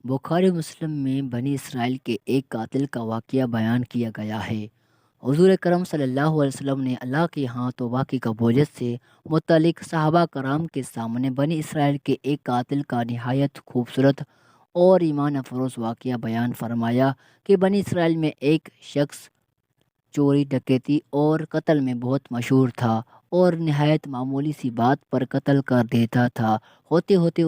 बुखारी मुस्लिम में बनी इसराइल के एक कातिल का वाक़या बयान किया गया है। हुज़ूर अकरम सल्लल्लाहु अलैहि वसल्लम ने अल्लाह के यहाँ तौबा की कबूलियत से मुतल्लिक़ सहाबा कराम के सामने बनी इसराइल के एक कातिल का निहायत खूबसूरत और ईमान अफरोज़ वाक़या बयान फरमाया कि बनी इसराइल में एक शख्स चोरी, डकैती और कत्ल में बहुत मशहूर था और नहायत मामूली सी बात पर कत्ल कर देता था। होते होते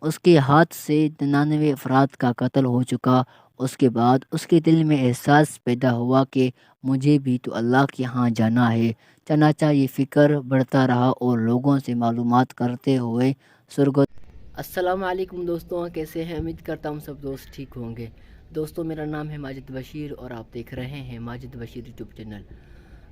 उसके हाथ से 99 अफराद का कत्ल हो चुका। उसके बाद उसके दिल में एहसास पैदा हुआ कि मुझे भी तो अल्लाह के यहाँ जाना है। चनाचा ये फ़िक्र बढ़ता रहा और लोगों से मालूमात करते हुए सुरग अस्सलाम वालेकुम दोस्तों, कैसे हैं? उम्मीद करता हूँ सब दोस्त ठीक होंगे। दोस्तों, मेरा नाम है माजिद बशीर और आप देख रहे हैं माजिद बशीर यूट्यूब चैनल।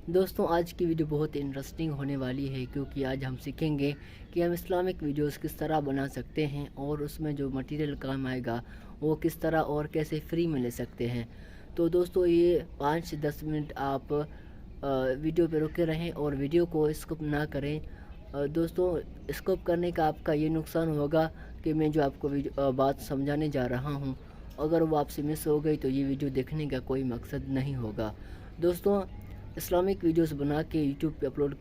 दोस्तों, आज की वीडियो बहुत इंटरेस्टिंग होने वाली है क्योंकि आज हम सीखेंगे कि हम इस्लामिक वीडियोस किस तरह बना सकते हैं और उसमें जो मटेरियल काम आएगा वो किस तरह और कैसे फ्री में ले सकते हैं। तो दोस्तों, ये 5 से 10 मिनट आप वीडियो पे रुके रहें और वीडियो को स्किप ना करें। दोस्तों, स्किप करने का आपका ये नुकसान होगा कि मैं जो आपको बात समझाने जा रहा हूँ, अगर वो आपसे मिस हो गई तो ये वीडियो देखने का कोई मकसद नहीं होगा। दोस्तों, इस्लामिक वीडियोस बना के यूट्यूब पे अपलोड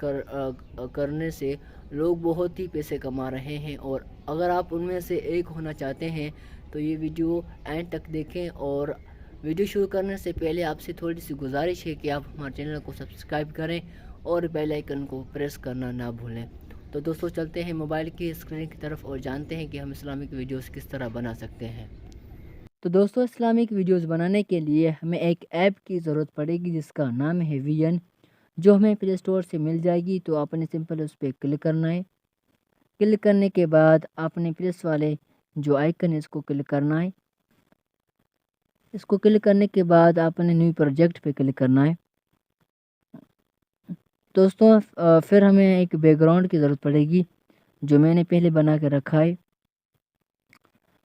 करने से लोग बहुत ही पैसे कमा रहे हैं और अगर आप उनमें से एक होना चाहते हैं तो ये वीडियो एंड तक देखें। और वीडियो शुरू करने से पहले आपसे थोड़ी सी गुजारिश है कि आप हमारे चैनल को सब्सक्राइब करें और बेल आइकन को प्रेस करना ना भूलें। तो दोस्तों, चलते हैं मोबाइल की स्क्रीन की तरफ और जानते हैं कि हम इस्लामिक वीडियोस किस तरह बना सकते हैं। तो दोस्तों, इस्लामिक वीडियोस बनाने के लिए हमें एक ऐप की ज़रूरत पड़ेगी जिसका नाम है वीएन, जो हमें प्ले स्टोर से मिल जाएगी। तो आपने सिंपल उस पर क्लिक करना है। क्लिक करने के बाद आपने प्लस वाले जो आइकन है इसको क्लिक करना है। इसको क्लिक करने के बाद आपने न्यू प्रोजेक्ट पे क्लिक करना है। दोस्तों, फिर हमें एक बैकग्राउंड की ज़रूरत पड़ेगी जो मैंने पहले बना के रखा है।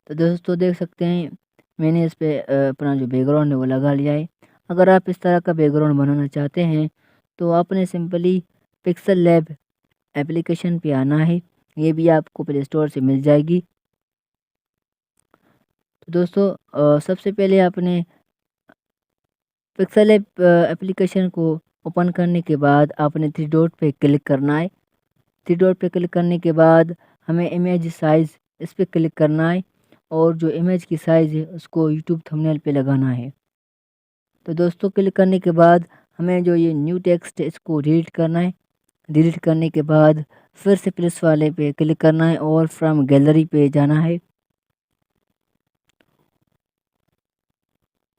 तो दोस्तों, देख सकते हैं मैंने इस पे अपना जो बैकग्राउंड है वो लगा लिया है। अगर आप इस तरह का बैकग्राउंड बनाना चाहते हैं तो आपने सिंपली पिक्सल लैब एप्लीकेशन पे आना है। ये भी आपको प्ले स्टोर से मिल जाएगी। तो दोस्तों, सबसे पहले आपने पिक्सल ऐप एप्लीकेशन को ओपन करने के बाद आपने थ्री डॉट पे क्लिक करना है। थ्री डॉट पे क्लिक करने के बाद हमें इमेज साइज़ इस पे क्लिक करना है और जो इमेज की साइज़ है उसको यूट्यूब थंबनेल पे लगाना है। तो दोस्तों, क्लिक करने के बाद हमें जो ये न्यू टेक्स्ट है इसको डिलीट करना है। डिलीट करने के बाद फिर से प्लस वाले पे क्लिक करना है और फ्रॉम गैलरी पे जाना है।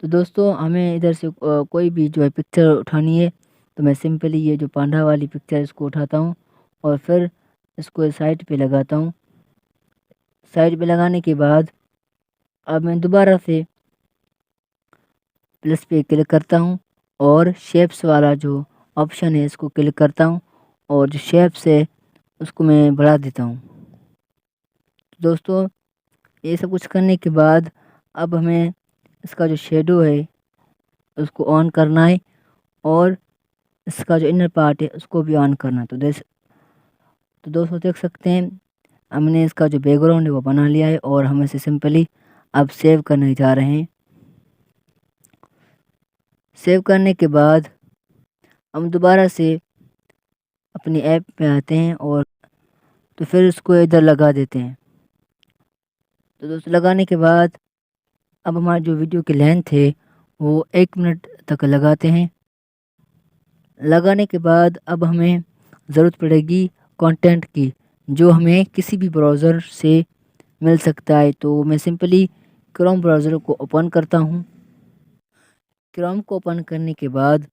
तो दोस्तों, हमें इधर से कोई भी जो है पिक्चर उठानी है। तो मैं सिंपली ये जो पांडा वाली पिक्चर इसको उठाता हूँ और फिर इसको साइड पे लगाता हूँ। साइड पे लगाने के बाद अब मैं दोबारा से प्लस पे क्लिक करता हूँ और शेप्स वाला जो ऑप्शन है इसको क्लिक करता हूँ और जो शेप्स है उसको मैं बढ़ा देता हूँ। दोस्तों, ये सब कुछ करने के बाद अब हमें इसका जो शेडो है उसको ऑन करना है और इसका जो इनर पार्ट है उसको भी ऑन करना है। तो दोस्तों, देख सकते हैं हमने इसका जो बैकग्राउंड है वो बना लिया है और हम इसे सिंपली अब सेव करने जा रहे हैं। सेव करने के बाद हम दोबारा से अपनी ऐप पे आते हैं और तो फिर इसको इधर लगा देते हैं। तो दोस्तों, लगाने के बाद अब हमारी जो वीडियो की लेंथ है वो 1 मिनट तक लगाते हैं। लगाने के बाद अब हमें ज़रूरत पड़ेगी कंटेंट की, जो हमें किसी भी ब्राउज़र से मिल सकता है। तो मैं सिंपली क्रोम ब्राउज़र को ओपन करता हूँ। क्रोम को ओपन करने के बाद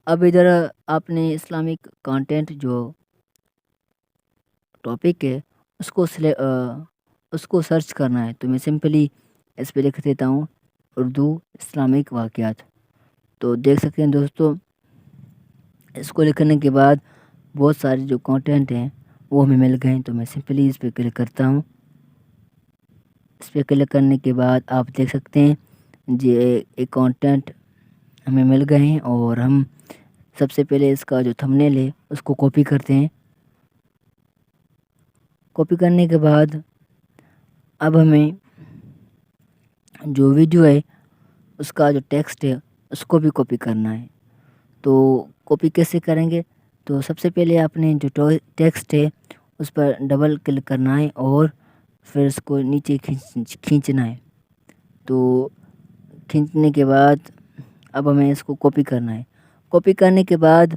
अब इधर आपने इस्लामिक कंटेंट जो टॉपिक है उसको सर्च करना है। तो मैं सिंपली इस पर लिख देता हूँ उर्दू इस्लामिक वाक़यात। तो देख सकते हैं दोस्तों, इसको लिखने के बाद बहुत सारे जो कंटेंट हैं वो हमें मिल गए हैं। तो मैं सिंपली इस पर क्लिक करता हूँ। इस पर क्लिक करने के बाद आप देख सकते हैं ये एक कंटेंट हमें मिल गए हैं और हम सबसे पहले इसका जो थंबनेल है उसको कॉपी करते हैं। कॉपी करने के बाद अब हमें جو ویڈیو ہے اس کا جو ٹیکسٹ ہے اس کو بھی کاپی کرنا ہے۔ تو کاپی کیسے کریں گے؟ تو سب سے پہلے آپ نے جو ٹیکسٹ ہے اس پر ڈبل کلک کرنا ہے اور پھر اس کو نیچے کھینچنا ہے۔ تو کھینچنے کے بعد اب ہمیں اس کو کاپی کرنا ہے۔ کاپی کرنے کے بعد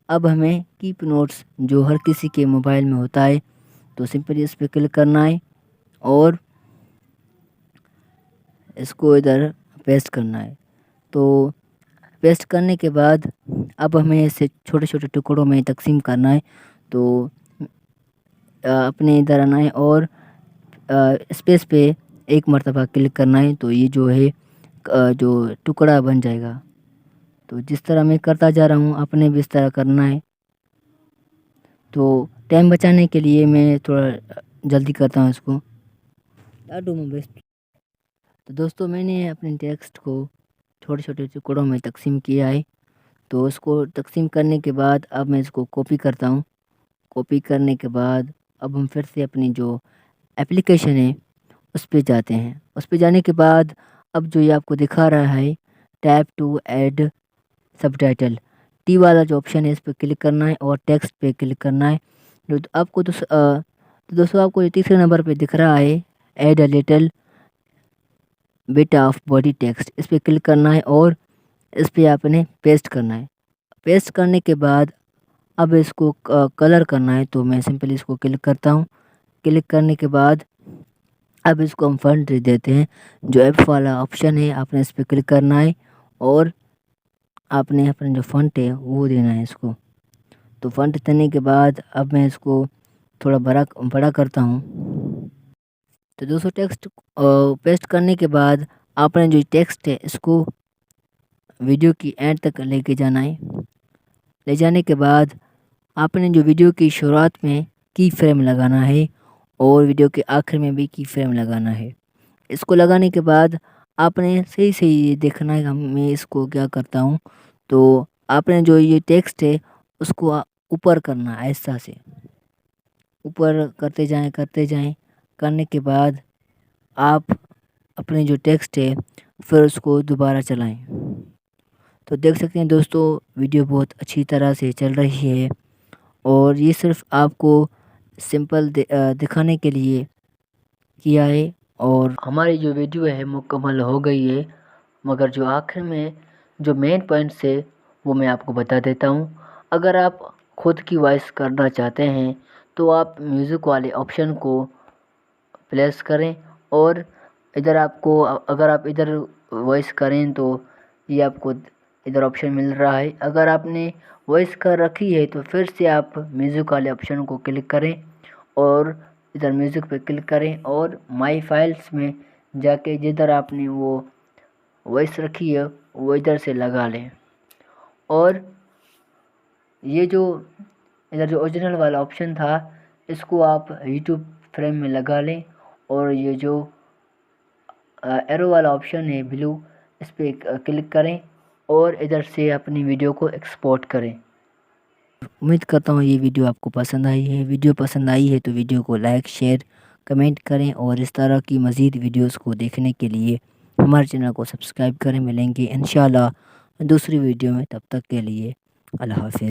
اب ہمیں کیپ نوٹس جو ہر کسی کے موبائل میں ہوتا ہے تو سمپلی اس پہ کلک کرنا ہے اور اس کو ادھر پیسٹ کرنا ہے۔ تو پیسٹ کرنے کے بعد اب ہمیں اسے چھوٹے چھوٹے ٹکڑوں میں تقسیم کرنا ہے۔ تو اپنے ادھر آنا ہے اور اسپیس پہ ایک مرتبہ کلک کرنا ہے تو یہ جو ہے جو ٹکڑا بن جائے گا۔ تو جس طرح میں کرتا جا رہا ہوں آپ نے بھی اس طرح کرنا ہے۔ تو ٹائم بچانے کے لیے میں تھوڑا جلدی کرتا ہوں اس کو۔ تو دوستوں میں نے اپنے ٹیکسٹ کو چھوٹے چھوٹے ٹکڑوں میں تقسیم کیا ہے۔ تو اس کو تقسیم کرنے کے بعد اب میں اس کو کاپی کرتا ہوں۔ کاپی کرنے کے بعد اب ہم پھر سے اپنی جو اپلیکیشن ہے اس پہ جاتے ہیں۔ اس پہ جانے کے بعد اب جو یہ آپ کو دکھا رہا ہے tap to add subtitle, ٹی والا جو آپشن ہے اس پہ کلک کرنا ہے اور ٹیکسٹ پہ کلک کرنا ہے۔ جو آپ کو دوستوں آپ کو تیسرے نمبر پہ دکھ رہا ہے add a little bit of body text, اس پہ کلک کرنا ہے اور اس پہ آپ نے پیسٹ کرنا ہے۔ پیسٹ کرنے کے بعد اب اس کو کلر کرنا ہے تو میں سمپلی اس کو کلک کرتا ہوں۔ کلک کرنے کے بعد اب اس کو ہم فنٹ دیتے ہیں۔ جو ایپ والا آپشن ہے آپ نے اس پہ کلک کرنا ہے اور آپ نے اپنا جو فنٹ ہے وہ دینا ہے اس کو۔ تو فنٹ دینے کے بعد اب میں اس کو تھوڑا بڑا کرتا ہوں۔ تو دوستوں ٹیکسٹ پیسٹ کرنے کے بعد آپ نے جو ٹیکسٹ ہے اس کو ویڈیو کی اینڈ تک لے کے جانا ہے۔ لے جانے کے بعد آپ نے جو ویڈیو کی شروعات میں کی فریم لگانا ہے اور ویڈیو کے آخر میں بھی کی فریم لگانا ہے۔ اس کو لگانے کے بعد آپ نے صحیح دیکھنا ہے میں اس کو کیا کرتا ہوں۔ تو آپ نے جو یہ ٹیکسٹ ہے اس کو اوپر کرنا ہے، ایسا سے اوپر کرتے جائیں کرنے کے بعد آپ اپنے جو ٹیکسٹ ہے پھر اس کو دوبارہ چلائیں۔ تو دیکھ سکتے ہیں دوستوں ویڈیو بہت اچھی طرح سے چل رہی ہے اور یہ صرف آپ کو سمپل دکھانے کے لیے کیا ہے اور ہماری جو ویڈیو ہے مکمل ہو گئی ہے، مگر جو آخر میں جو مین پوائنٹس ہے وہ میں آپ کو بتا دیتا ہوں۔ اگر آپ خود کی وائس کرنا چاہتے ہیں تو آپ میوزک والے آپشن کو پلیس کریں اور ادھر آپ کو اگر آپ ادھر وائس کریں تو یہ آپ کو ادھر آپشن مل رہا ہے۔ اگر آپ نے وائس کر رکھی ہے تو پھر سے آپ میوزک والے آپشن کو کلک کریں اور ادھر میوزک پہ کلک کریں اور مائی فائلس میں جا کے جدھر آپ نے وہ وائس رکھی ہے وہ ادھر سے لگا لیں۔ اور یہ جو ادھر جو اوریجنل والا آپشن تھا اس کو آپ یوٹیوب فریم میں لگا لیں اور یہ جو ایرو والا آپشن ہے بلو اس پہ کلک کریں اور ادھر سے اپنی ویڈیو کو ایکسپورٹ کریں۔ امید کرتا ہوں یہ ویڈیو آپ کو پسند آئی ہے۔ ویڈیو پسند آئی ہے تو ویڈیو کو لائک شیئر کمنٹ کریں اور اس طرح کی مزید ویڈیوز کو دیکھنے کے لیے ہمارے چینل کو سبسکرائب کریں۔ ملیں گے انشاءاللہ دوسری ویڈیو میں، تب تک کے لیے اللہ حافظ۔